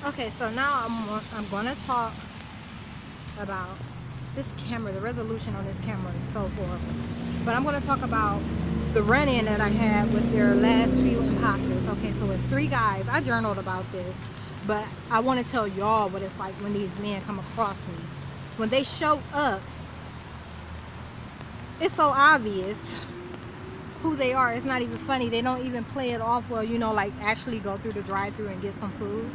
Okay, so now I'm gonna talk about this camera. The resolution on this camera is so horrible. But I'm gonna talk about the run-in that I had with their last few imposters. Okay, so it's 3 guys. I journaled about this, but I want to tell y'all what it's like when these men come across me. When they show up, it's so obvious who they are. It's not even funny. They don't even play it off well, you know, like actually go through the drive-thru and get some food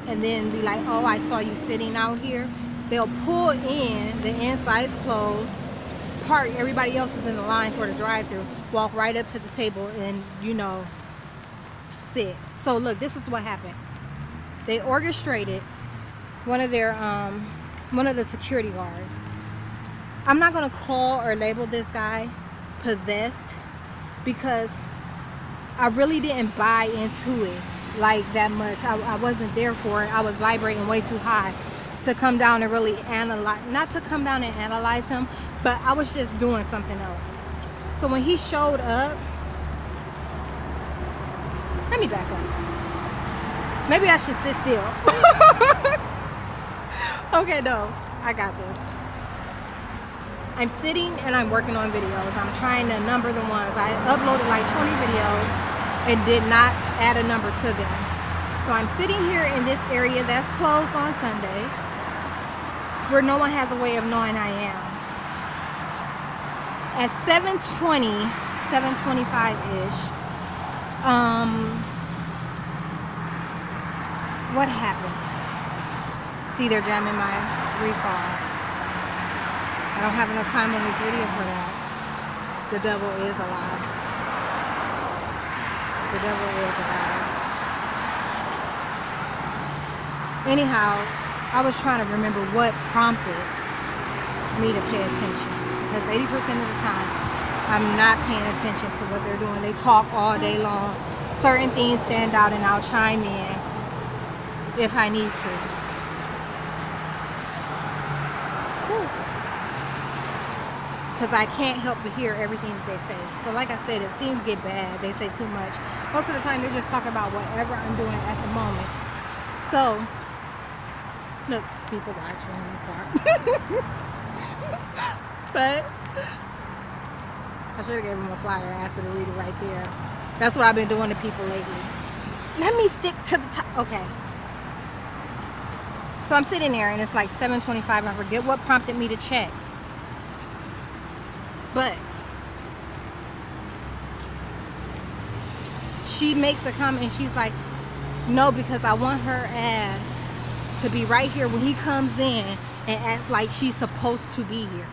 and then be like, oh, I saw you sitting out here. They'll pull in, the inside's closed, park, everybody else is in the line for the drive-thru, walk right up to the table and, you know, sit. So look, this is what happened. They orchestrated one of the security guards. I'm not gonna call or label this guy possessed because I really didn't buy into it like that much. I wasn't there for it. I was vibrating way too high to come down and really analyze, not to come down and analyze him, but I was just doing something else. So when he showed up, let me back up. Maybe I should sit still. Okay, no, I got this. I'm sitting and I'm working on videos. I'm trying to number the ones. I uploaded like 20 videos and did not add a number to them. So I'm sitting here in this area that's closed on Sundays where no one has a way of knowing I am. At 7:20, 7:25-ish, what happened? See, they're jamming my recall. I don't have enough time in this video for that. The devil is alive. The devil is alive. Anyhow, I was trying to remember what prompted me to pay attention. Because 80% of the time, I'm not paying attention to what they're doing. They talk all day long. Certain things stand out and I'll chime in if I need to. Because I can't help but hear everything that they say. So like I said, if things get bad, they say too much. Most of the time, they're just talking about whatever I'm doing at the moment. So, look, there's people watching in the car. But I should have gave them a flyer and asked her to read it right there. That's what I've been doing to people lately. Let me stick to the top. Okay. So I'm sitting there and it's like 7:25. I forget what prompted me to check. But she makes a comment and she's like, no, because I want her ass to be right here when he comes in and act like she's supposed to be here.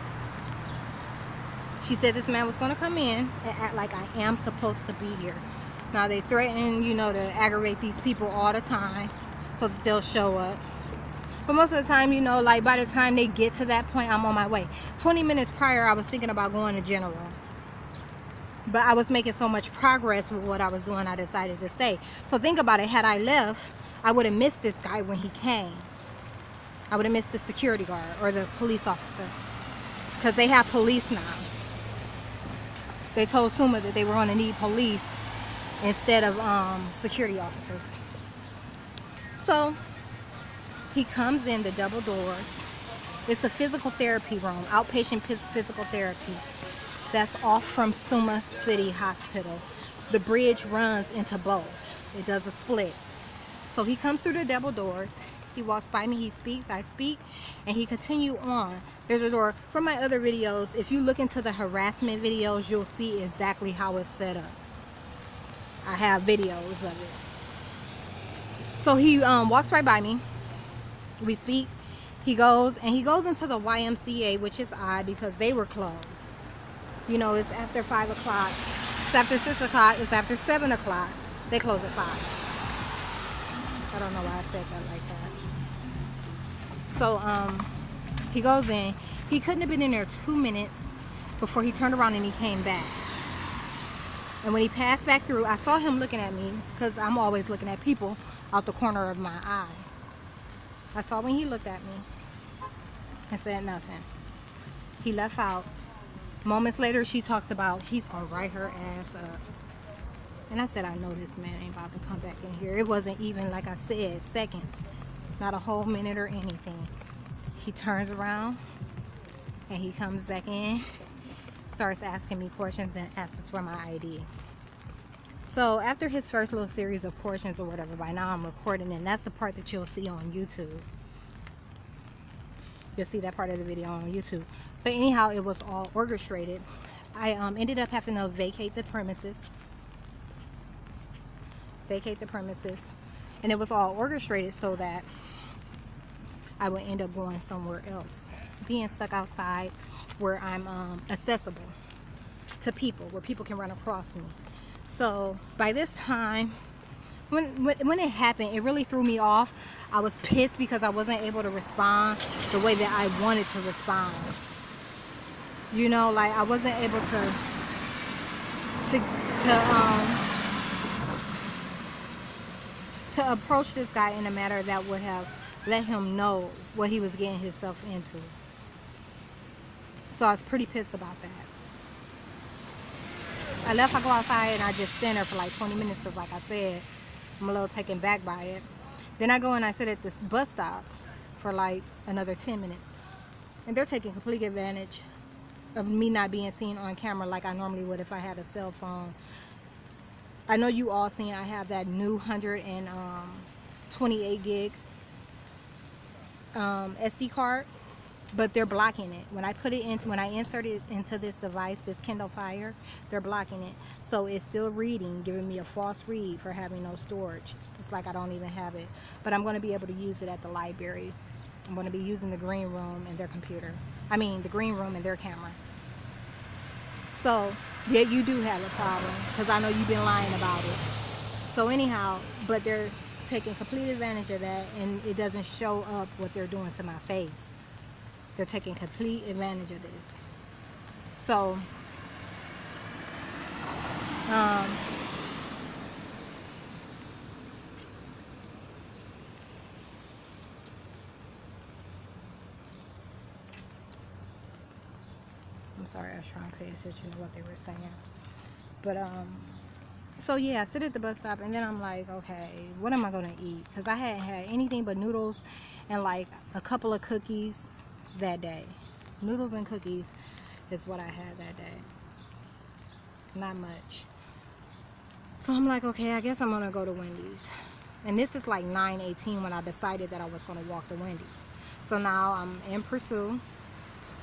She said this man was going to come in and act like I am supposed to be here. Now they threaten, you know, to aggravate these people all the time so that they'll show up. But most of the time, you know, like by the time they get to that point, I'm on my way. 20 minutes prior, I was thinking about going to General. But I was making so much progress with what I was doing, I decided to stay. So think about it. Had I left, I would have missed this guy when he came. I would have missed the security guard or the police officer. Because they have police now. They told Suma that they were going to need police instead of security officers. So he comes in the double doors. It's a physical therapy room, outpatient physical therapy. That's off from Suma City Hospital. The bridge runs into both. It does a split. So he comes through the double doors. He walks by me, he speaks, I speak, and he continue on. There's a door. From my other videos, if you look into the harassment videos, you'll see exactly how it's set up. I have videos of it. So he walks right by me. We speak. He goes into the YMCA, which is odd because they were closed. You know, it's after 5 o'clock. It's after 6 o'clock. It's after 7 o'clock. They close at 5. I don't know why I said that like that. So, he goes in. He couldn't have been in there 2 minutes before he turned around and he came back. And when he passed back through, I saw him looking at me because I'm always looking at people out the corner of my eye. I saw when he looked at me and said nothing. He left out. Moments later, she talks about he's gonna write her ass up. And I said, I know this man ain't about to come back in here. It wasn't even, like I said, seconds. Not a whole minute or anything. He turns around and he comes back in, starts asking me questions and asks for my ID. So after his first little series of questions or whatever, by now I'm recording, and that's the part that you'll see on YouTube. You'll see that part of the video on YouTube. But anyhow, it was all orchestrated. I ended up having to vacate the premises. And it was all orchestrated so that I would end up going somewhere else. Being stuck outside where I'm accessible to people, where people can run across me. So by this time, when it happened, it really threw me off. I was pissed because I wasn't able to respond the way that I wanted to respond. You know, like I wasn't able to approach this guy in a manner that would have let him know what he was getting himself into. So I was pretty pissed about that. I go outside and I just stand there for like 20 minutes because, like I said, I'm a little taken back by it. Then I go and I sit at this bus stop for like another 10 minutes. And they're taking complete advantage of me not being seen on camera like I normally would if I had a cell phone. I know you all seen I have that new 128 gig SD card. But they're blocking it. When I insert it into this device, this Kindle Fire, they're blocking it. So it's still reading, giving me a false read for having no storage. It's like I don't even have it. But I'm going to be able to use it at the library. I'm going to be using the green room and their computer. I mean, the green room and their camera. So, yeah, you do have a problem. Because I know you've been lying about it. So anyhow, but they're taking complete advantage of that. And it doesn't show up what they're doing to my face. They're taking complete advantage of this. So, I'm sorry, I was trying to pay attention to what they were saying. But, so yeah, I sit at the bus stop and then I'm like, okay, what am I going to eat? Because I hadn't had anything but noodles and like a couple of cookies that day. Noodles and cookies is what I had that day. Not much. So I'm like, okay, I guess I'm gonna go to Wendy's. And this is like 9:18 when I decided that I was gonna walk to Wendy's. So now I'm in Pursuit.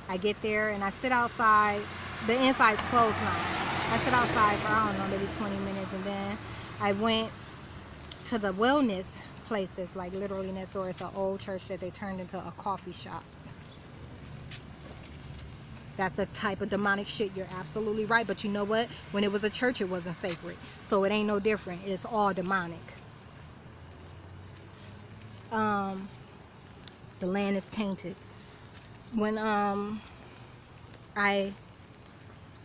I get there and I sit outside. The inside's closed now. I sit outside for, I don't know, maybe 20 minutes, and then I went to the wellness place that's like literally next door. It's an old church that they turned into a coffee shop. That's the type of demonic shit. You're absolutely right. But you know what? When it was a church, it wasn't sacred. So it ain't no different. It's all demonic. The land is tainted. When I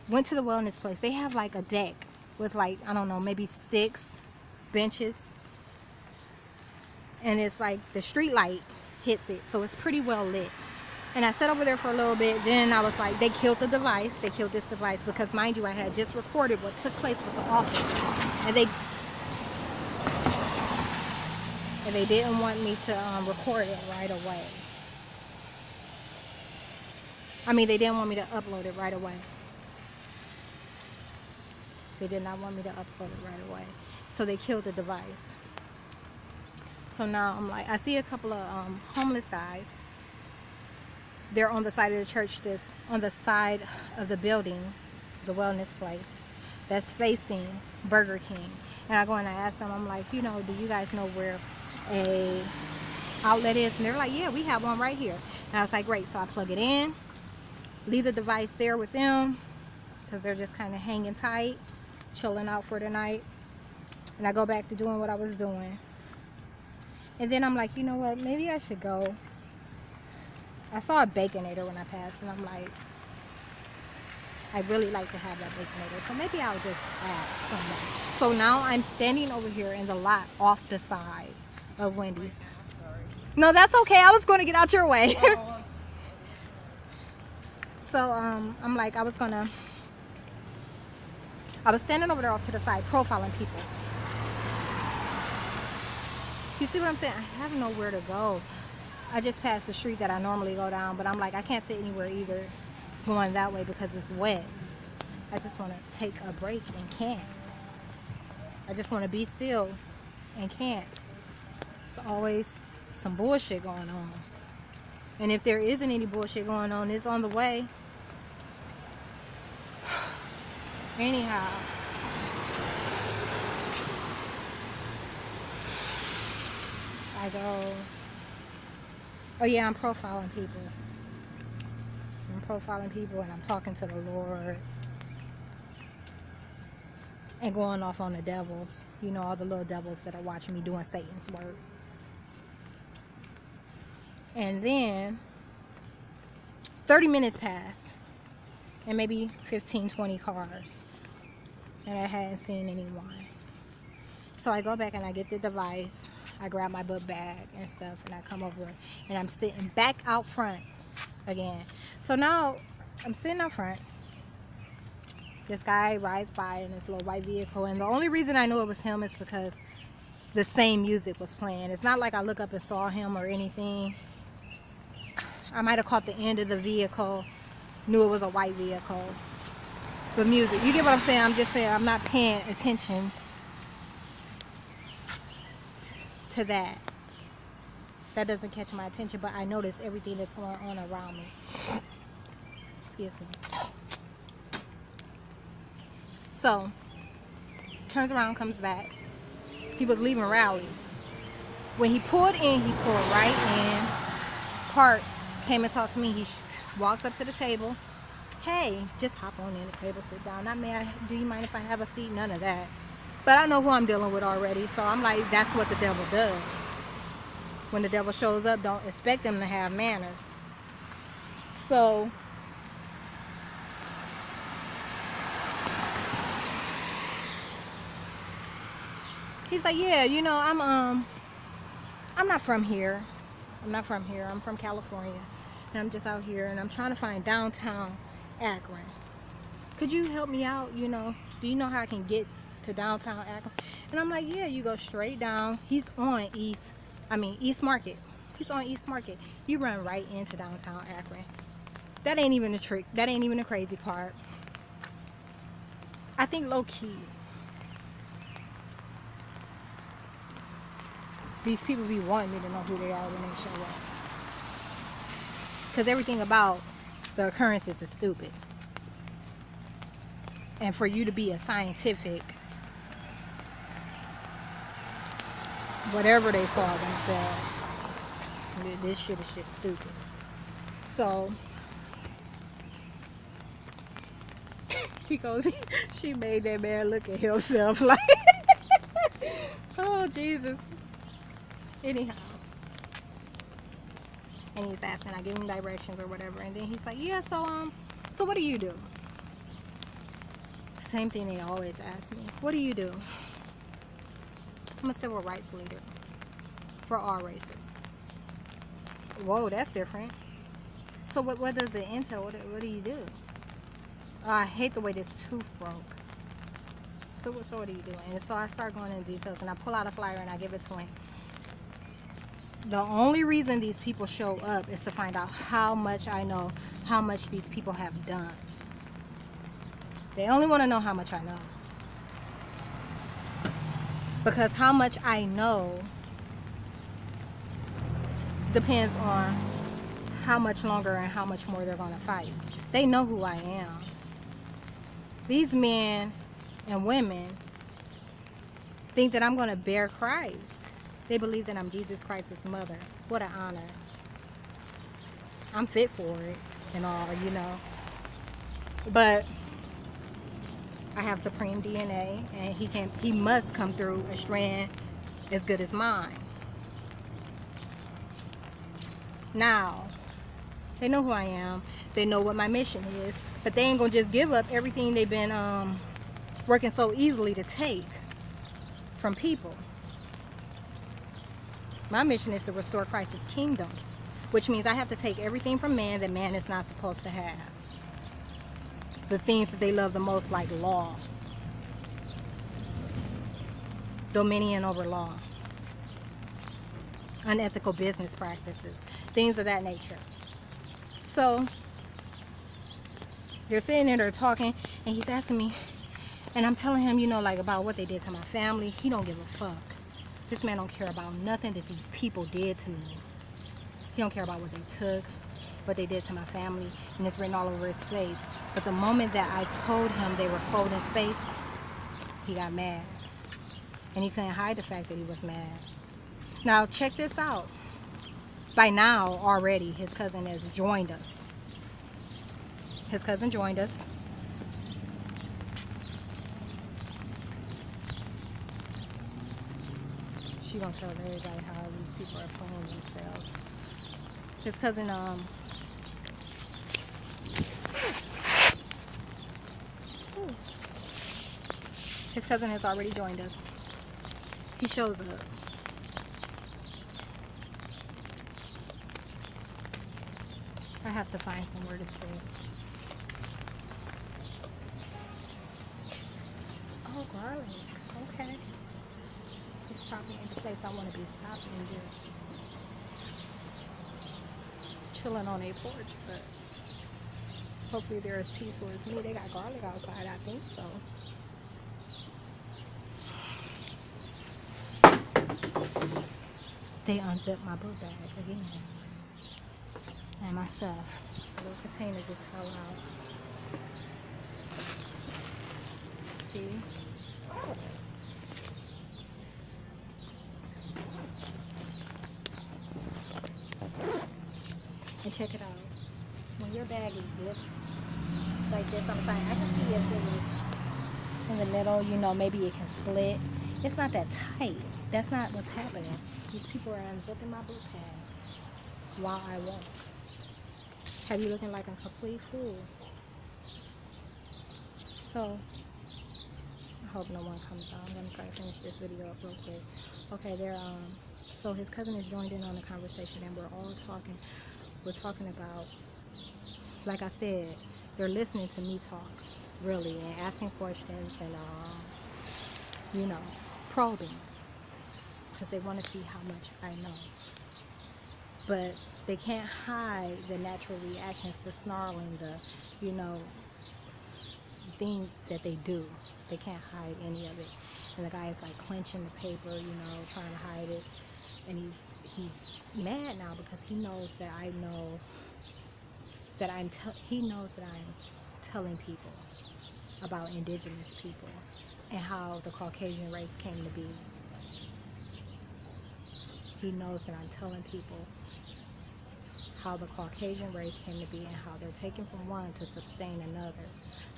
went to the wellness place, they have like a deck with like, I don't know, maybe 6 benches. And it's like the street light hits it. So it's pretty well lit. And I sat over there for a little bit. Then I was like, they killed the device. They killed this device because, mind you, I had just recorded what took place with the officer. And they didn't want me to record it right away. I mean, they didn't want me to upload it right away. They did not want me to upload it right away. So they killed the device. So now I'm like, I see a couple of homeless guys. They're on the side of the church, this on the side of the building, the wellness place, that's facing Burger King. And I go and I ask them, I'm like, you know, do you guys know where a outlet is? And they're like, yeah, we have one right here. And I was like, great. So I plug it in, leave the device there with them because they're just kind of hanging tight, chilling out for the night. And I go back to doing what I was doing. And then I'm like, you know what, maybe I should go. I saw a Baconator when I passed, and I'm like, I really like to have that Baconator, so maybe I'll just ask someone. So now I'm standing over here in the lot off the side of Wendy's. No, that's okay. I was going to get out your way. So I'm like, I was I was standing over there off to the side profiling people. You see what I'm saying? I have nowhere to go. I just passed the street that I normally go down, but I'm like, I can't sit anywhere either going that way because it's wet. I just want to take a break and can't. I just want to be still and can't. It's always some bullshit going on. And if there isn't any bullshit going on, it's on the way. Anyhow. I go, oh yeah, I'm profiling people. I'm profiling people and I'm talking to the Lord. And going off on the devils. You know, all the little devils that are watching me doing Satan's work. And then 30 minutes passed. And maybe 15, 20 cars. And I hadn't seen anyone. So I go back and I get the device. I grab my book bag and stuff. And I come over and I'm sitting back out front again. So now I'm sitting out front. This guy rides by in this little white vehicle, and the only reason I knew it was him is because the same music was playing. It's not like I look up and saw him or anything. I might have caught the end of the vehicle, knew it was a white vehicle. But music, you get what I'm saying? I'm just saying I'm not paying attention to that. That doesn't catch my attention, but I notice everything that's going on around me. Excuse me. So, turns around, comes back. He was leaving rallies. When he pulled in, he pulled right in. Park came and talked to me. He walks up to the table. Hey, just hop on in the table, sit down. Not me, do you mind if I have a seat? None of that. But I know who I'm dealing with already. So I'm like, that's what the devil does. When the devil shows up, don't expect him to have manners. So he's like, yeah, you know, I'm not from here. I'm from California. And I'm just out here and I'm trying to find downtown Akron. Could you help me out? You know, do you know how I can get to downtown Akron? And I'm like, yeah, you go straight down. He's on East Market. He's on East Market. You run right into downtown Akron. That ain't even the trick. That ain't even the crazy part. I think low key, these people be wanting me to know who they are when they show up. Because everything about the occurrences is stupid. And for you to be a scientific, whatever they call themselves, this shit is just stupid. So, he goes, she made that man look at himself like, oh Jesus. Anyhow, and he's asking, I give him directions or whatever, and then he's like, yeah, so what do you do? Same thing they always ask me. What do you do? I'm a civil rights leader for all races. Whoa, that's different. So what does it entail? What do you do? I hate the way this tooth broke. So what do you do? And so I start going into details, and I pull out a flyer and I give it to him. The only reason these people show up is to find out how much I know, how much these people have done. They only want to know how much I know. Because how much I know depends on how much longer and how much more they're going to fight. They know who I am. These men and women think that I'm going to bear Christ. They believe that I'm Jesus Christ's mother. What an honor. I'm fit for it and all, you know. But I have supreme DNA, and he must come through a strand as good as mine. Now, they know who I am. They know what my mission is. But they ain't going to just give up everything they've been working so easily to take from people. My mission is to restore Christ's kingdom, which means I have to take everything from man that man is not supposed to have. The things that they love the most, like law. dominion over law, unethical business practices, things of that nature. So they're sitting there, they're talking, and he's asking me, and I'm telling him, you know, like about what they did to my family. He don't give a fuck. This man don't care about nothing that these people did to me. He don't care about what they took, what they did to my family, and it's written all over his face. But the moment that I told him they were folding space, he got mad. And he couldn't hide the fact that he was mad. Now, check this out. By now, already, his cousin has joined us. His cousin joined us. She gonna tell everybody how these people are playing themselves. His cousin, his cousin has already joined us. He shows up. I have to find somewhere to sit. Oh, garlic. Okay. It's probably in the place I want to be stopping and just chilling on a porch, but hopefully they're as peaceful as me. They got garlic outside, I think so. They unzipped my book bag again. And my stuff. The little container just fell out. See? And check it out. When your bag is zipped like this, I'm sorry, I can see if it was in the middle, you know, maybe it can split. It's not that tight. That's not what's happening. These people are unzipping my book bag while I walk. Have you looking like a complete fool? So, I hope no one comes out. I'm gonna try to finish this video up real quick. Okay, so his cousin has joined in on the conversation, and we're all talking. We're talking about, like I said, they're listening to me talk, really, and asking questions and, you know, probing, because they want to see how much I know. But they can't hide the natural reactions, the snarling, the, you know, things that they do. They can't hide any of it. And the guy is like clenching the paper, you know, trying to hide it. And he's mad now because he knows that I know that he knows that I'm telling people about indigenous people and how the Caucasian race came to be. He knows that I'm telling people how the Caucasian race came to be and how they're taking from one to sustain another.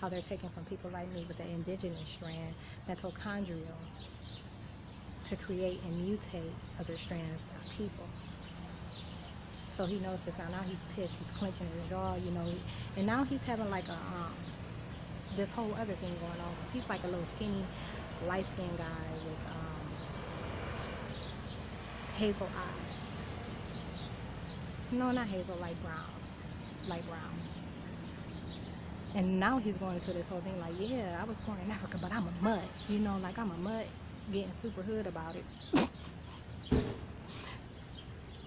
How they're taking from people like me with the indigenous strand, mitochondrial, to create and mutate other strands of people. So he knows this now. Now he's pissed. He's clenching his jaw, you know. And now he's having like a this whole other thing going on. Cause he's like a little skinny, light-skinned guy with hazel eyes. No, not hazel, light brown. And now he's going into this whole thing like, yeah, I was born in Africa, but I'm a mutt. You know, like I'm a mutt, getting super hood about it.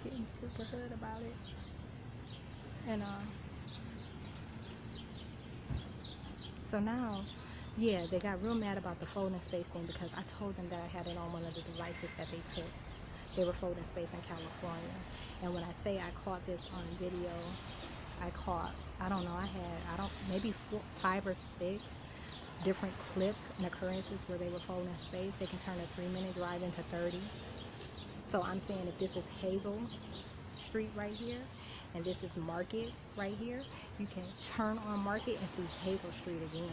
Getting super hood about it. And so now, yeah, they got real mad about the folding space thing because I told them that I had it on one of the devices that they took. They were folding space in California. And when I say I caught this on video, I don't know, maybe 5 or 6 different clips and occurrences where they were folding space. They can turn a 3-minute drive into 30. So I'm saying if this is Hazel Street right here, and this is Market right here, you can turn on Market and see Hazel Street again.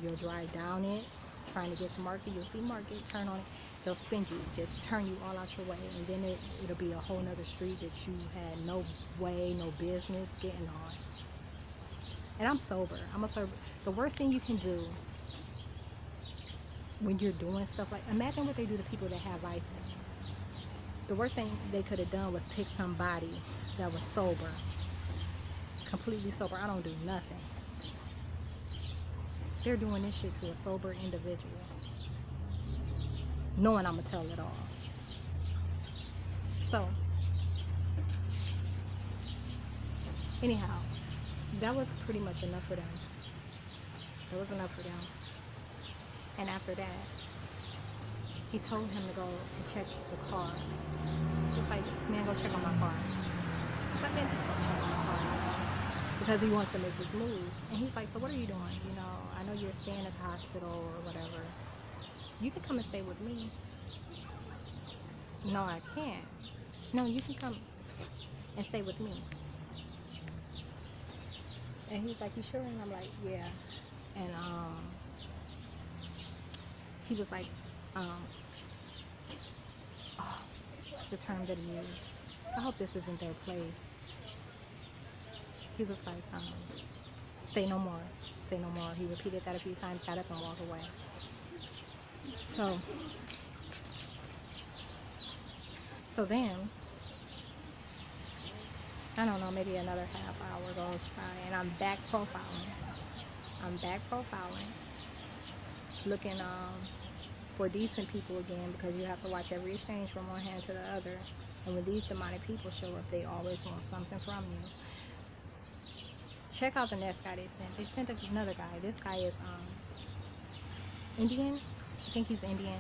You'll drive down it, trying to get to Market, you'll see Market, turn on it, they'll spin you, just turn you all out your way, and then it'll be a whole nother street that you had no way, no business getting on. And I'm sober. I'm a sober. The worst thing you can do when you're doing stuff like, imagine what they do to people that have vices. The worst thing they could have done was pick somebody that was sober, completely sober. I don't do nothing. They're doing this shit to a sober individual. knowing I'm gonna tell it all. So anyhow, that was pretty much enough for them. It was enough for them. And after that, he told him to go and check the car. He was like, man, go check on my car. He's like, man, just go check on my car. Because he wants to make this move. And he's like, so what are you doing? You know, I know you're staying at the hospital or whatever. You can come and stay with me. No, I can't. No, you can come and stay with me. And he's like, you sure? And I'm like, yeah. And he was like, oh, what's the term that he used? I hope this isn't their place. He was like, say no more, say no more. He repeated that a few times, got up and walked away. So then, I don't know, maybe another half hour goes by, and I'm back profiling. Looking for decent people again, because you have to watch every exchange from one hand to the other. And when these demonic people show up, they always want something from you. Check out the next guy they sent. They sent another guy. This guy is Indian. I think he's Indian.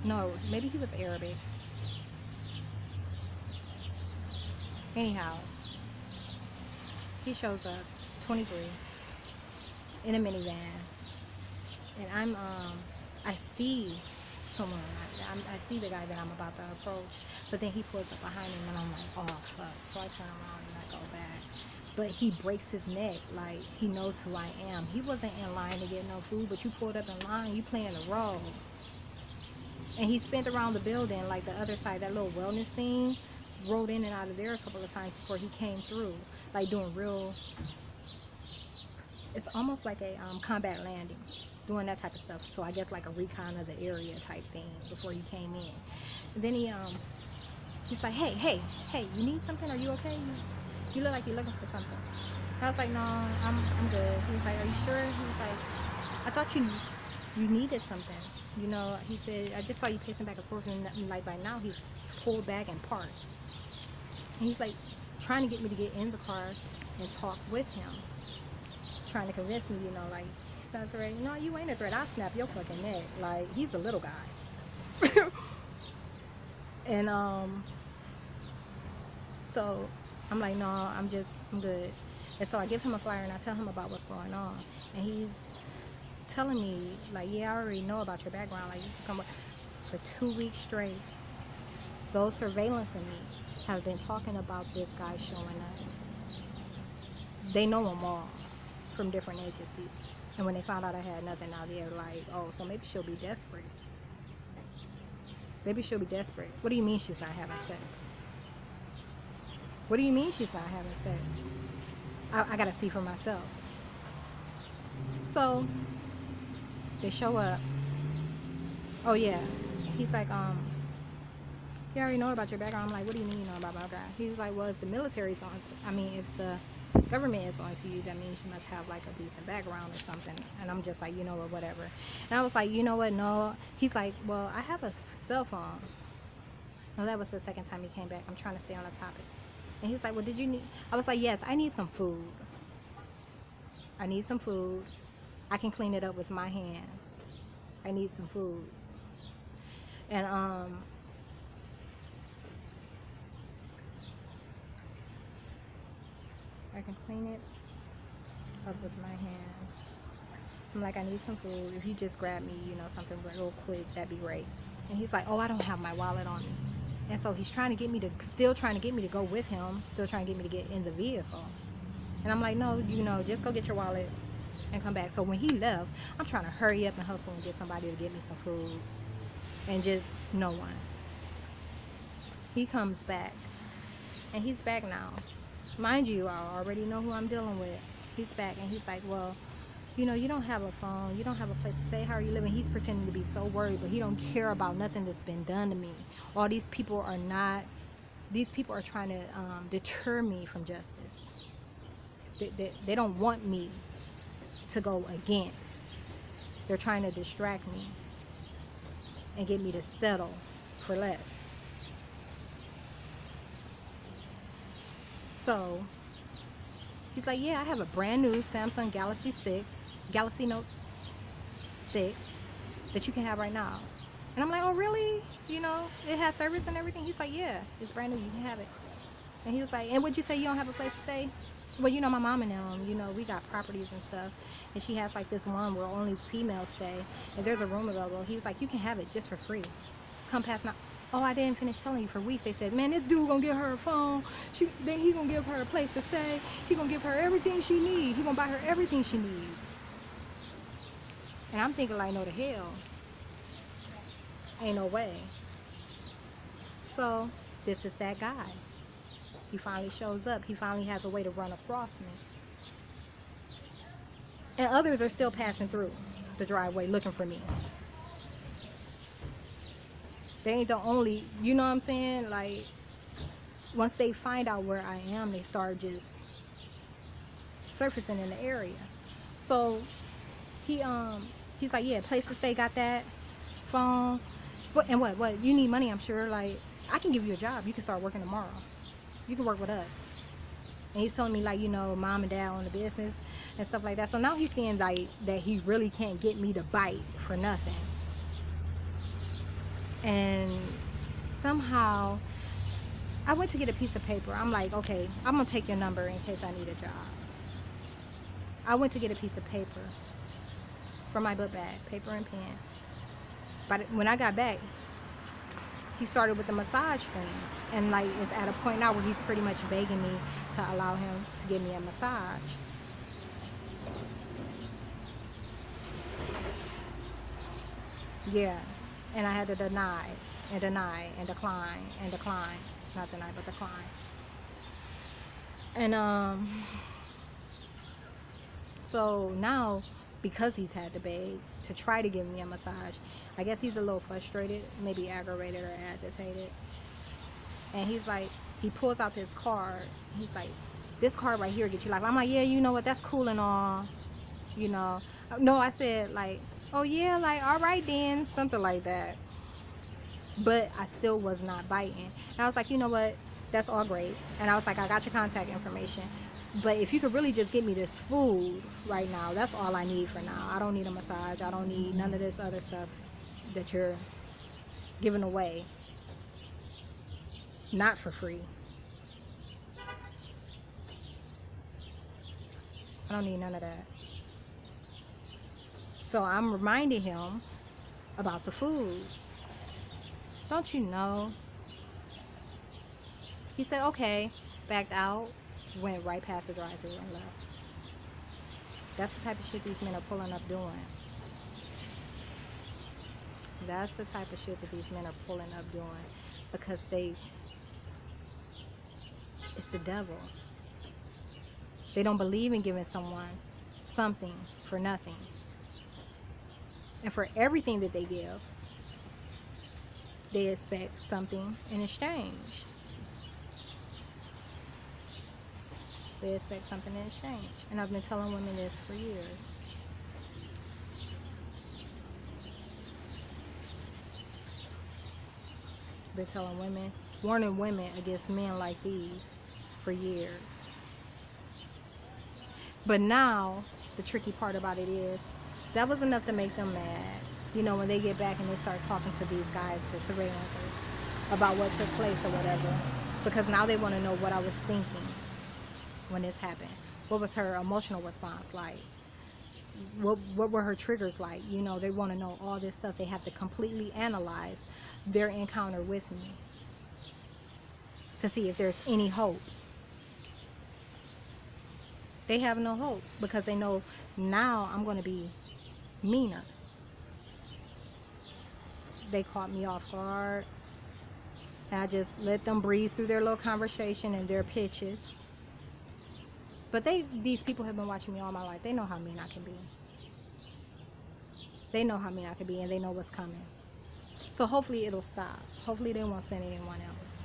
No, maybe he was Arabic. Anyhow, he shows up, 23, in a minivan, and I see someone. I see the guy that I'm about to approach, but then he pulls up behind him, and I'm like, oh fuck! So I turn around and I go back. But he breaks his neck, like he knows who I am. He wasn't in line to get no food, but you pulled up in line, you playing the role. And he spent around the building, like the other side, that little wellness thing, rode in and out of there a couple of times before he came through, like doing real, it's almost like a combat landing, doing that type of stuff. So I guess like a recon of the area type thing before he came in. And then he's like, hey, you need something? Are you okay? You look like you're looking for something. And I was like, no, I'm good. He was like, are you sure? He was like, I thought you needed something. You know, he said, I just saw you pacing back and forth, and like by now he's pulled back and parked. And he's like trying to get me to get in the car and talk with him, trying to convince me, you know, like, he's not a threat. No, you ain't a threat. I'll snap your fucking neck. Like, he's a little guy. And so I'm like, no, I'm good. And so I give him a flyer and I tell him about what's going on, and he's telling me like, yeah, I already know about your background. Like, you can come for 2 weeks straight. Those surveillance in me have been talking about this guy showing up. They know him all from different agencies, and when they found out I had nothing, now they're like, oh, so maybe she'll be desperate. Maybe she'll be desperate. What do you mean she's not having sex? What do you mean she's not having sex? I gotta see for myself. So they show up. Oh yeah, he's like, you already know about your background. I'm like, what do you mean you know about my background? He's like, well, if the military's on, if the government is on to you, that means you must have like a decent background or something. And I'm just like, you know what, whatever. And I was like, you know what, no. He's like, well, I have a cell phone. No, that was the second time he came back. I'm trying to stay on the topic. And he's like, well, did you need, I was like, yes, I need some food. I need some food. I can clean it up with my hands. I need some food. And I can clean it up with my hands. I'm like, I need some food. If you just grab me, you know, something real quick, that'd be great. And he's like, oh, I don't have my wallet on me. And so he's still trying to get me to go with him, still trying to get me to get in the vehicle. And I'm like, no, you know, just go get your wallet and come back. So when he left, I'm trying to hurry up and hustle and get somebody to get me some food. And just no one. He comes back. And he's back now. Mind you, I already know who I'm dealing with. He's back and he's like, well, you know, you don't have a phone, you don't have a place to stay, how are you living? He's pretending to be so worried, but he don't care about nothing that's been done to me. All these people are trying to deter me from justice. They don't want me to go against. They're trying to distract me. and get me to settle for less. So he's like, yeah, I have a brand new Samsung Galaxy Note 6 that you can have right now. And I'm like, oh really? You know, it has service and everything? He's like, yeah, it's brand new, you can have it. And he was like, and would you say you don't have a place to stay? Well, you know, my mom and them, you know, we got properties and stuff. And she has like this one where only females stay. And there's a room available. He was like, you can have it just for free. Come past now. Oh, I didn't finish telling you. For weeks they said, man, this dude gonna give her a phone. Then he gonna give her a place to stay. He gonna give her everything she needs. He gonna buy her everything she needs. And I'm thinking like, no to hell. Ain't no way. So this is that guy. He finally shows up. He finally has a way to run across me. And others are still passing through the driveway looking for me. They ain't the only, you know what I'm saying? Like, once they find out where I am, they start just surfacing in the area. So he's like, yeah, place to stay, got that, phone. What you need money, I'm sure. Like, I can give you a job. You can start working tomorrow. You can work with us. And he's telling me, like, you know, mom and dad own the business and stuff like that. So now he's seeing like that he really can't get me to bite for nothing. And somehow I went to get a piece of paper. I'm like, okay, I'm gonna take your number in case I need a job. I went to get a piece of paper from my book bag, paper and pen. But when I got back, he started with the massage thing, and like it's at a point now where he's pretty much begging me to allow him to give me a massage. Yeah, and I had to deny and decline. Not deny, but decline. And so now, because he's had to beg to try to give me a massage, I guess he's a little frustrated, maybe aggravated or agitated. And he's like, he pulls out this card. He's like, this card right here get you life. I'm like, yeah, you know what, that's cool and all, you know. No, I said like, oh yeah, like, all right then, something like that. But I still was not biting. And I was like, you know what, that's all great. And I was like, I got your contact information, but if you could really just get me this food right now, that's all I need for now. I don't need a massage. I don't need none of this other stuff that you're giving away, not for free. I don't need none of that. So I'm reminding him about the food. Don't you know? He said, okay, backed out, went right past the drive-thru and left. That's the type of shit these men are pulling up doing. That's the type of shit that these men are pulling up doing, because it's the devil. They don't believe in giving someone something for nothing. And for everything that they give, they expect something in exchange. They expect something in exchange. And I've been telling women this for years. Been telling women, warning women against men like these for years. But now, the tricky part about it is, that was enough to make them mad. You know, when they get back and they start talking to these guys, the surveillancers, about what took place or whatever. Because now they want to know what I was thinking when this happened. What was her emotional response like? What were her triggers like? You know, they want to know all this stuff. They have to completely analyze their encounter with me to see if there's any hope. They have no hope, because they know now I'm going to be meaner. They caught me off guard, and I just let them breeze through their little conversation and their pitches. But these people have been watching me all my life. They know how mean I can be. They know how mean I can be, and they know what's coming. So hopefully it'll stop. Hopefully they won't send anyone else.